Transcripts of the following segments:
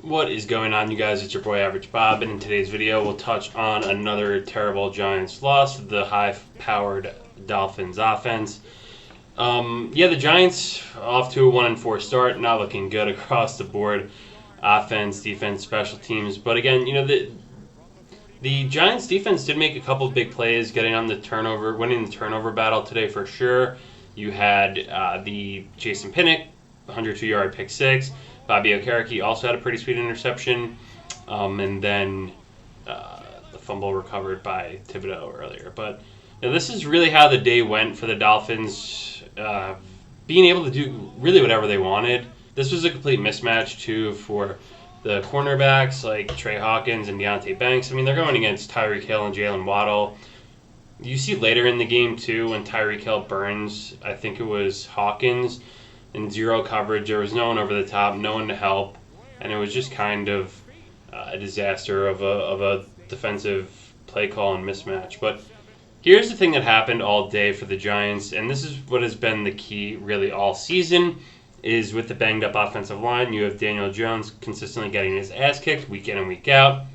What is going on, you guys? It's your boy Average Bob, and in today's video we'll touch on another terrible Giants loss, the high-powered Dolphins offense. The Giants off to a 1-4 start, not looking good across the board, offense, defense, special teams. But again, the Giants defense did make a couple big plays, winning the turnover battle today for sure. You had the Jason Pinnock, 102-yard pick six. Bobby Okereke also had a pretty sweet interception, and then the fumble recovered by Thibodeau earlier. But this is really how the day went for the Dolphins, being able to do really whatever they wanted. This was a complete mismatch, too, for the cornerbacks like Trey Hawkins and Deonte Banks. I mean, they're going against Tyreek Hill and Jalen Waddle. You see later in the game, too, when Tyreek Hill burns, I think it was Hawkins, in zero coverage. There was no one over the top, no one to help, and it was just kind of a disaster of a defensive play call and mismatch. But here's the thing that happened all day for the Giants, and this is what has been the key really all season, is with the banged up offensive line, you have Daniel Jones consistently getting his ass kicked week in and week out. I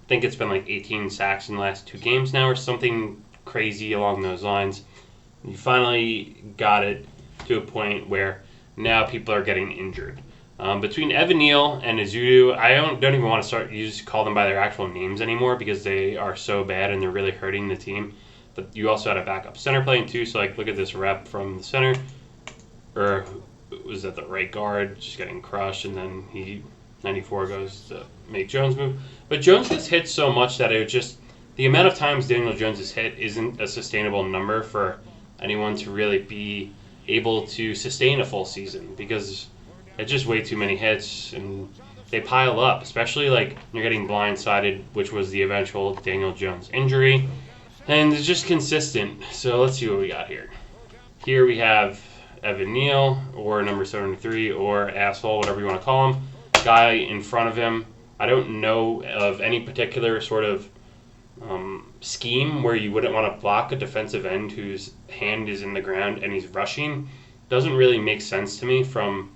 think it's been like 18 sacks in the last 2 games now or something crazy along those lines. You finally got it to a point where now people are getting injured. Between Evan Neal and Azudu, I don't even want to call them by their actual names anymore because they are so bad and they're really hurting the team. But you also had a backup center playing too, so look at this rep from the center, or was that the right guard, just getting crushed, and then 94 goes to make Jones move. But Jones gets hit so much that the amount of times Daniel Jones is hit isn't a sustainable number for anyone to really be able to sustain a full season, because it's just way too many hits and they pile up, especially like you're getting blindsided, which was the eventual Daniel Jones injury, and it's just consistent. So let's see what we got here. Here we have Evan Neal, or number 73, or asshole, whatever you want to call him, guy in front of him. I don't know of any particular sort of scheme where you wouldn't want to block a defensive end whose hand is in the ground and he's rushing. Doesn't really make sense to me from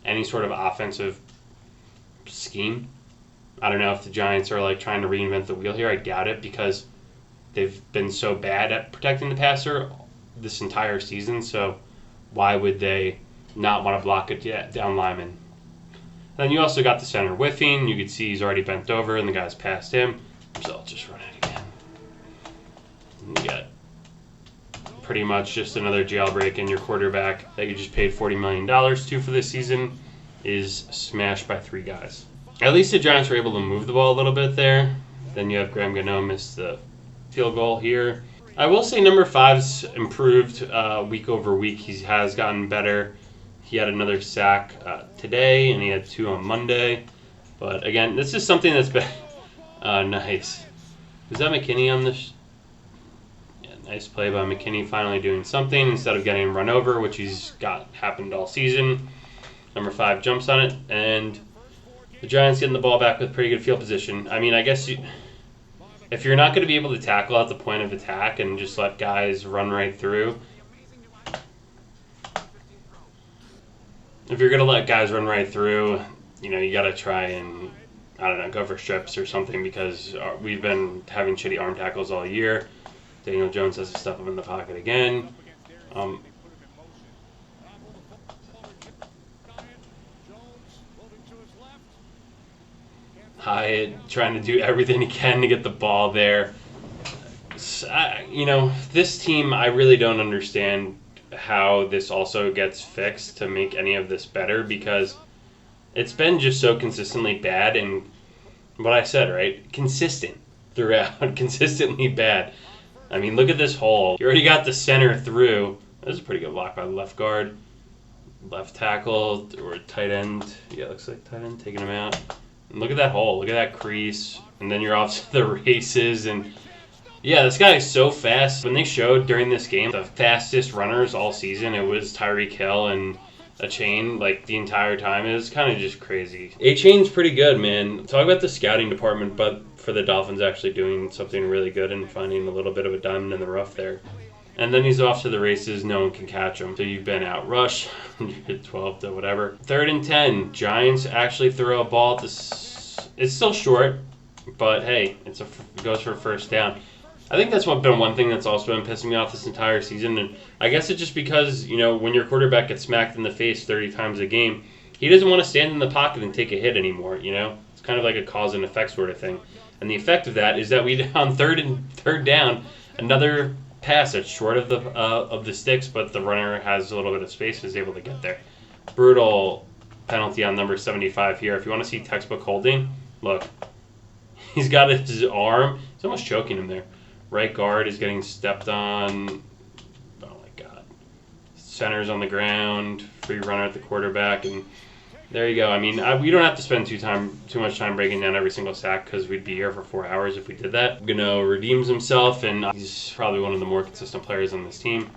any sort of offensive scheme. I don't know if the Giants are like trying to reinvent the wheel here. I doubt it, because they've been so bad at protecting the passer this entire season, so why would they not want to block a down lineman? Then you also got the center whiffing. You could see he's already bent over and the guy's past him, so I'll just run it again. You got pretty much just another jailbreak, and your quarterback that you just paid $40 million to for this season is smashed by 3 guys. At least the Giants were able to move the ball a little bit there. Then you have Graham Gano miss the field goal here. I will say number 5's improved week over week. He has gotten better. He had another sack today, and he had 2 on Monday. But again, this is something that's been nice. Was that McKinney on this? Nice play by McKinney, finally doing something instead of getting run over, which he's got happened all season. Number 5 jumps on it, and the Giants getting the ball back with pretty good field position. I mean, I guess if you're not going to be able to tackle at the point of attack and just let guys run right through, if you're going to let guys run right through, you got to try and, I don't know, go for strips or something, because we've been having shitty arm tackles all year. Daniel Jones has to step up in the pocket again. Hyatt trying to do everything he can to get the ball there. This team, I really don't understand how this also gets fixed to make any of this better, because it's been just so consistently bad, and what I said, right? Consistent throughout, consistently bad. I mean, look at this hole. You already got the center through. That was a pretty good block by the left guard. Left tackle, or tight end. Yeah, looks like tight end, taking him out. And look at that hole. Look at that crease. And then you're off to the races. And yeah, this guy is so fast. When they showed during this game the fastest runners all season, it was Tyreek Hill and a chain like the entire time. It was kind of just crazy. A-Chain's pretty good, man. Talk about the scouting department, but for the Dolphins actually doing something really good and finding a little bit of a diamond in the rough there. And then he's off to the races. No one can catch him. So you've been outrushed. You hit 12 to whatever. 3rd and 10. Giants actually throw a ball at this. It's still short, but hey, it goes for a first down. I think that's been one thing that's also been pissing me off this entire season. And I guess it's just because, when your quarterback gets smacked in the face 30 times a game, he doesn't want to stand in the pocket and take a hit anymore, It's kind of like a cause and effect sort of thing. And the effect of that is that on third down, another pass that's short of the sticks, but the runner has a little bit of space and is able to get there. Brutal penalty on number 75 here. If you want to see textbook holding, look. He's got his arm. He's almost choking him there. Right guard is getting stepped on. Oh, my God. Center's on the ground. Free runner at the quarterback. And there you go. I mean, we don't have to spend too much time breaking down every single sack because we'd be here for 4 hours if we did that. Gano redeems himself, and he's probably one of the more consistent players on this team.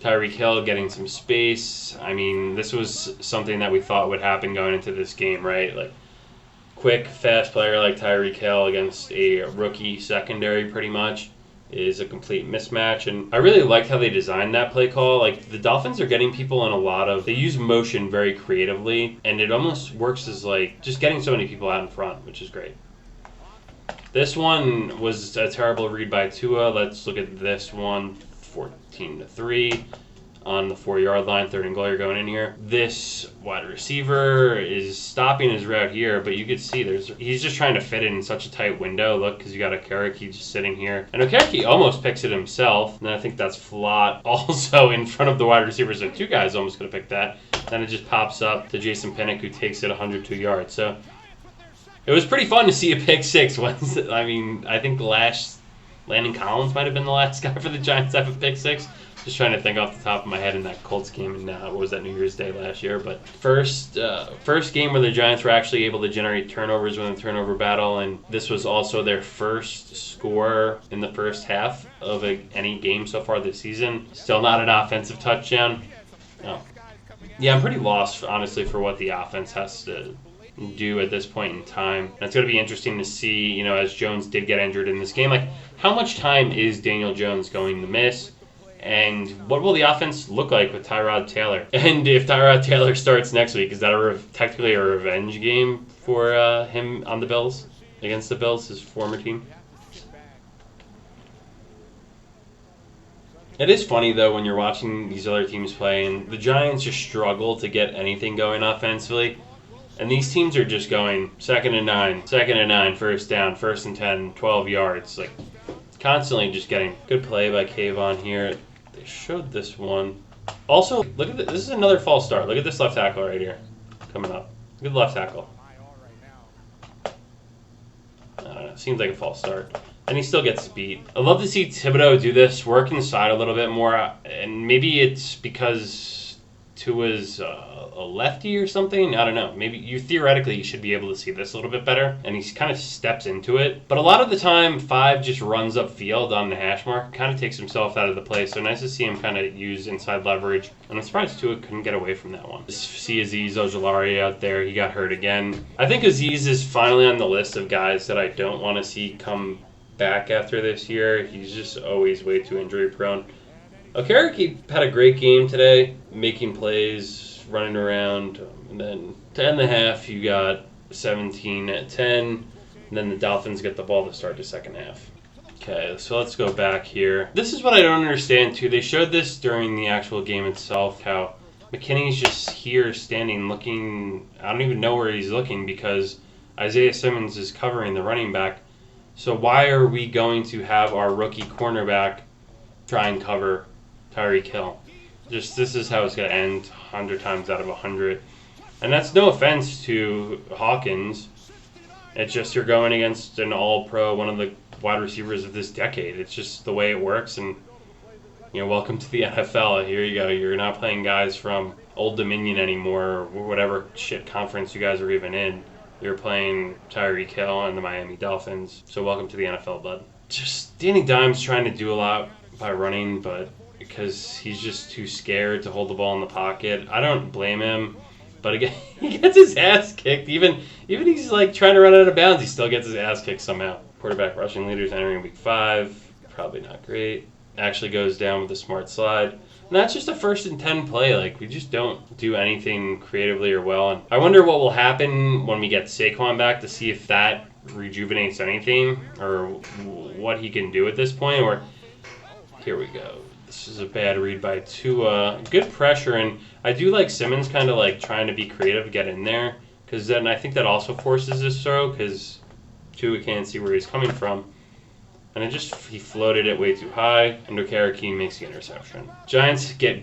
Tyreek Hill getting some space. I mean, this was something that we thought would happen going into this game, right? Like, quick, fast player like Tyreek Hill against a rookie secondary pretty much is a complete mismatch. And I really liked how they designed that play call. Like, the Dolphins are getting people in they use motion very creatively, and it almost works as like just getting so many people out in front, which is great. This one was a terrible read by Tua. Let's look at this one. 14-3 on the 4-yard line, 3rd and goal. You're going in here. This wide receiver is stopping his route here, but you could see he's just trying to fit it in such a tight window. Look, because you got Okereke just sitting here. And Okereke almost picks it himself. And I think that's Flott also in front of the wide receiver. So 2 guys almost could have picked that. Then it just pops up to Jason Pinnock, who takes it 102 yards. So it was pretty fun to see a pick six. I think Landon Collins might have been the last guy for the Giants to have a pick six. Just trying to think off the top of my head in that Colts game and what was that, New Year's Day last year. But first game where the Giants were actually able to generate turnovers within the turnover battle, and this was also their first score in the first half of any game so far this season. Still not an offensive touchdown. No. Yeah, I'm pretty lost, honestly, for what the offense has to do at this point in time. And it's going to be interesting to see, as Jones did get injured in this game, like how much time is Daniel Jones going to miss? And what will the offense look like with Tyrod Taylor? And if Tyrod Taylor starts next week, is that technically a revenge game for him on the Bills, against the Bills, his former team? It is funny, though, when you're watching these other teams play, and the Giants just struggle to get anything going offensively. And these teams are just going 2nd and 9, 2nd and 9, first down, 1st and 10, 12 yards. Like, constantly just getting good play by Kayvon here. They showed this one. Also, look at this. This is another false start. Look at this left tackle right here coming up. Good left tackle. I don't know. Seems like a false start. And he still gets beat. I'd love to see Thibodeau do this, work inside a little bit more. And maybe it's because Tua's a lefty or something. I don't know. Maybe theoretically you should be able to see this a little bit better. And he kind of steps into it. But a lot of the time, 5 just runs upfield on the hash mark. Kind of takes himself out of the play. So nice to see him kind of use inside leverage. And I'm surprised Tua couldn't get away from that one. See Azeez Ojulari out there. He got hurt again. I think Azeez is finally on the list of guys that I don't want to see come back after this year. He's just always way too injury prone. Okereke had a great game today, making plays, running around, and then to end the half, you got 17-10, and then the Dolphins get the ball to start the second half. Okay, so let's go back here. This is what I don't understand, too. They showed this during the actual game itself, how McKinney's just here standing looking. I don't even know where he's looking because Isaiah Simmons is covering the running back. So why are we going to have our rookie cornerback try and cover Tyreek Hill? This is how it's going to end 100 times out of 100. And that's no offense to Hawkins. It's just you're going against an all-pro, one of the wide receivers of this decade. It's just the way it works. And, welcome to the NFL. Here you go. You're not playing guys from Old Dominion anymore or whatever shit conference you guys are even in. You're playing Tyreek Hill and the Miami Dolphins. So welcome to the NFL, bud. Just Danny Dimes trying to do a lot by running, but because he's just too scared to hold the ball in the pocket. I don't blame him. But again, he gets his ass kicked. Even he's like trying to run out of bounds, he still gets his ass kicked somehow. Quarterback rushing leaders entering week 5. Probably not great. actually goes down with a smart slide. And that's just a 1st and 10 play. Like, we just don't do anything creatively or well. And I wonder what will happen when we get Saquon back, to see if that rejuvenates anything or what he can do at this point. Or here we go. This is a bad read by Tua. Good pressure, and I do like Simmons kind of like trying to be creative, get in there, because then I think that also forces this throw, because Tua can't see where he's coming from. And he floated it way too high, and Okereke makes the interception. Giants get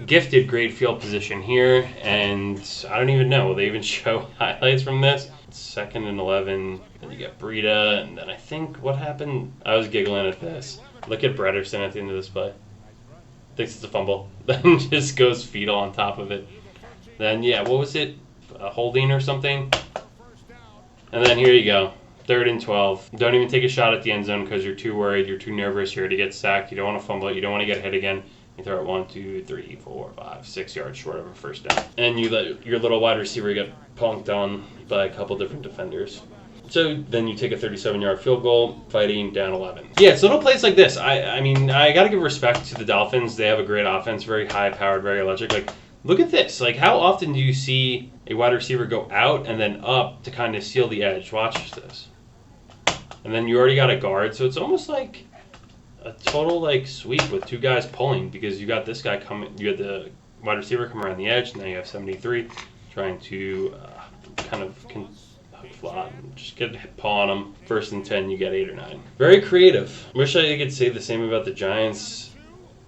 gifted great field position here, and I don't even know, will they even show highlights from this? 2nd and 11, then you get Breida, and then I think what happened, I was giggling at this. Look at Brederson at the end of this play. Thinks it's a fumble, then just goes fetal on top of it. Then, yeah, what was it? A holding or something? And then here you go. 3rd and 12. Don't even take a shot at the end zone because you're too worried. You're too nervous. You're to get sacked. You don't want to fumble it. You don't want to get hit again. You throw it 1, 2, 3, 4, 5, 6 yards short of a 1st down. And you let your little wide receiver get punked on by a couple different defenders. So then you take a 37-yard field goal, fighting down 11. Yeah, it's little plays like this. I mean, I got to give respect to the Dolphins. They have a great offense, very high-powered, very electric. Like, look at this. Like, how often do you see a wide receiver go out and then up to kind of seal the edge? Watch this. And then you already got a guard, so it's almost like a total like sweep with 2 guys pulling, because you got this guy coming, you had the wide receiver come around the edge, and now you have 73 trying to kind of flat and just get a paw on them. 1st and 10, you get 8 or 9. Very creative. Wish I could say the same about the Giants.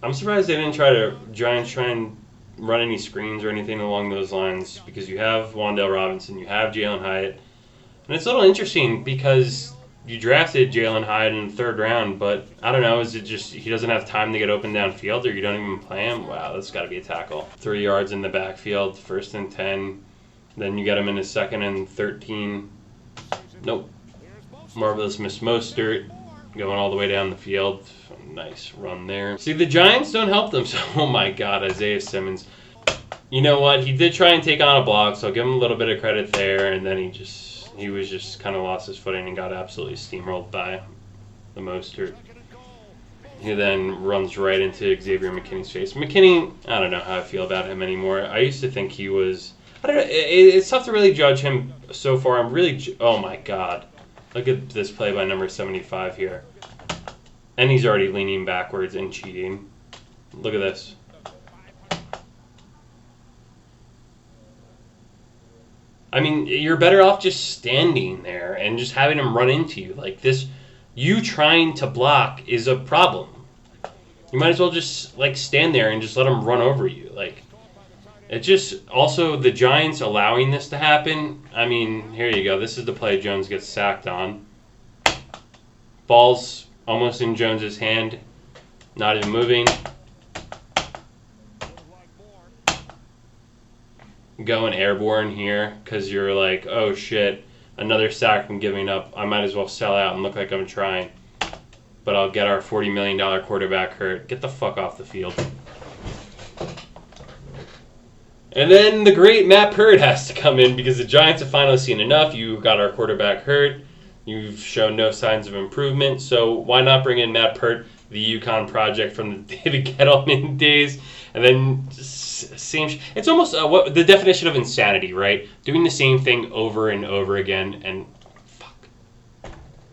I'm surprised they didn't try and run any screens or anything along those lines, because you have Wan'Dale Robinson, you have Jalen Hyatt, and it's a little interesting because you drafted Jalen Hyatt in the 3rd round, but I don't know, is it just he doesn't have time to get open downfield, or you don't even play him? Wow, that's got to be a tackle. 3 yards in the backfield, 1st and 10. Then you get him in his 2nd and 13. Nope. Marvelous miss Mostert going all the way down the field. Nice run there. See, the Giants don't help them. So, oh my God, Isaiah Simmons. You know what? He did try and take on a block, so I'll give him a little bit of credit there, and then he was just kind of lost his footing and got absolutely steamrolled by the Mostert. He then runs right into Xavier McKinney's face. McKinney, I don't know how I feel about him anymore. I used to think he was, I don't know, it's tough to really judge him so far. Oh my God. Look at this play by number 75 here. And he's already leaning backwards and cheating. Look at this. I mean, you're better off just standing there and just having him run into you. Like this, you trying to block is a problem. You might as well just like stand there and just let him run over you. Like, it just, also the Giants allowing this to happen. I mean, here you go. This is the play Jones gets sacked on. Ball's almost in Jones's hand, not even moving. Going airborne here because you're like, oh shit, another sack from giving up. I might as well sell out and look like I'm trying. But I'll get our $40 million quarterback hurt. Get the fuck off the field. And then the great Matt Pert has to come in because the Giants have finally seen enough. You got our quarterback hurt. You've shown no signs of improvement. So why not bring in Matt Pert, the UConn project from the David Gettleman days, and then same. It's almost what the definition of insanity, right? Doing the same thing over and over again, and fuck.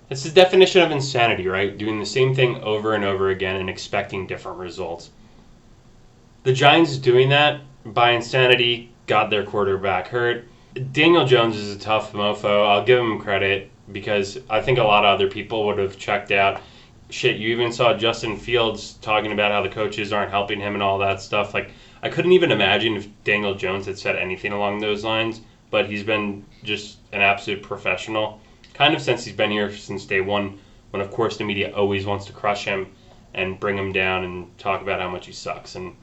It's the definition of insanity, right? Doing the same thing over and over again and expecting different results. The Giants doing that by insanity got their quarterback hurt. Daniel Jones is a tough mofo. I'll give him credit because I think a lot of other people would have checked out. Shit, you even saw Justin Fields talking about how the coaches aren't helping him and all that stuff. Like, I couldn't even imagine if Daniel Jones had said anything along those lines, but he's been just an absolute professional, kind of since he's been here since day one, when of course the media always wants to crush him and bring him down and talk about how much he sucks. And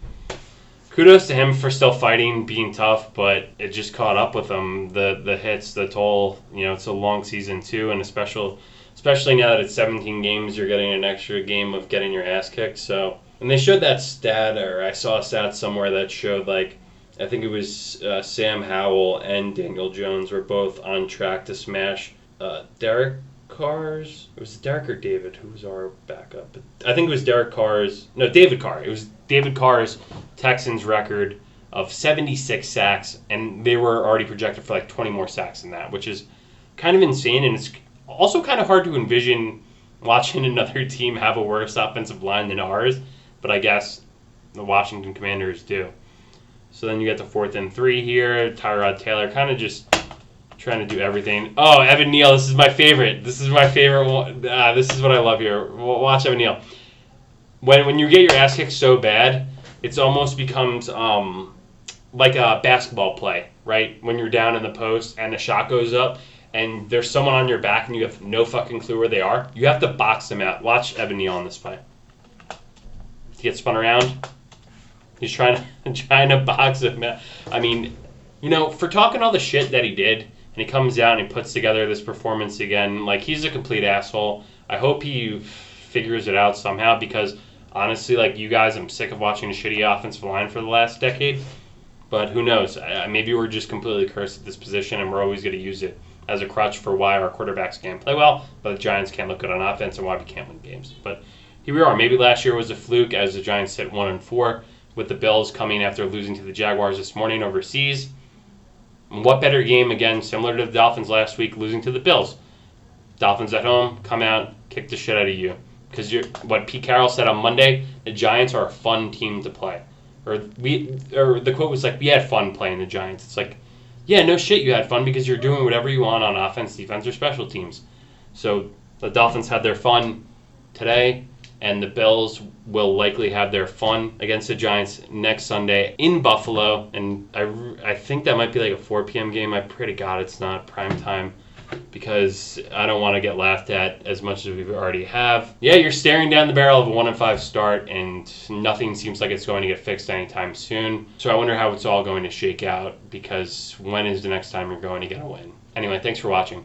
kudos to him for still fighting, being tough, but it just caught up with him. The hits, the toll, it's a long season too, and especially now that it's 17 games, you're getting an extra game of getting your ass kicked. So, and they showed that stat, or I saw a stat somewhere that showed, like, I think it was Sam Howell and Daniel Jones were both on track to smash Derek Carr's. It was Derek or David who was our backup. But I think it was Derek Carr's. No, David Carr. It was David Carr's Texans record of 76 sacks, and they were already projected for like 20 more sacks than that, which is kind of insane, and it's also kind of hard to envision watching another team have a worse offensive line than ours, but I guess the Washington Commanders do. So then you get the 4th and 3 here. Tyrod Taylor kind of just trying to do everything. Oh, Evan Neal, this is my favorite. This is my favorite one. This is what I love here. Watch Evan Neal. When you get your ass kicked so bad, it almost becomes like a basketball play, right? When you're down in the post and the shot goes up and there's someone on your back and you have no fucking clue where they are, you have to box them out. Watch Evan Neal on this play. He gets spun around. He's trying to box him out. I mean, you know, for talking all the shit that he did, and he comes out and he puts together this performance again, like, he's a complete asshole. I hope he figures it out somehow because, honestly, like you guys, I'm sick of watching a shitty offensive line for the last decade. But who knows? Maybe we're just completely cursed at this position, and we're always going to use it as a crutch for why our quarterbacks can't play well, but the Giants can't look good on offense, and why we can't win games. But here we are. Maybe last year was a fluke as the Giants hit 1-4, with the Bills coming after losing to the Jaguars this morning overseas. And what better game, again, similar to the Dolphins last week, losing to the Bills? Dolphins at home, come out, kick the shit out of you. Because what Pete Carroll said on Monday, the Giants are a fun team to play. Or the quote was like, we had fun playing the Giants. It's like, yeah, no shit, you had fun because you're doing whatever you want on offense, defense, or special teams. So the Dolphins had their fun today, and the Bills will likely have their fun against the Giants next Sunday in Buffalo. And I think that might be like a 4 p.m. game. I pray to God it's not prime time, because I don't want to get laughed at as much as we already have. Yeah, you're staring down the barrel of a 1-5 start, and nothing seems like it's going to get fixed anytime soon. So I wonder how it's all going to shake out, because when is the next time you're going to get a win? Anyway, thanks for watching.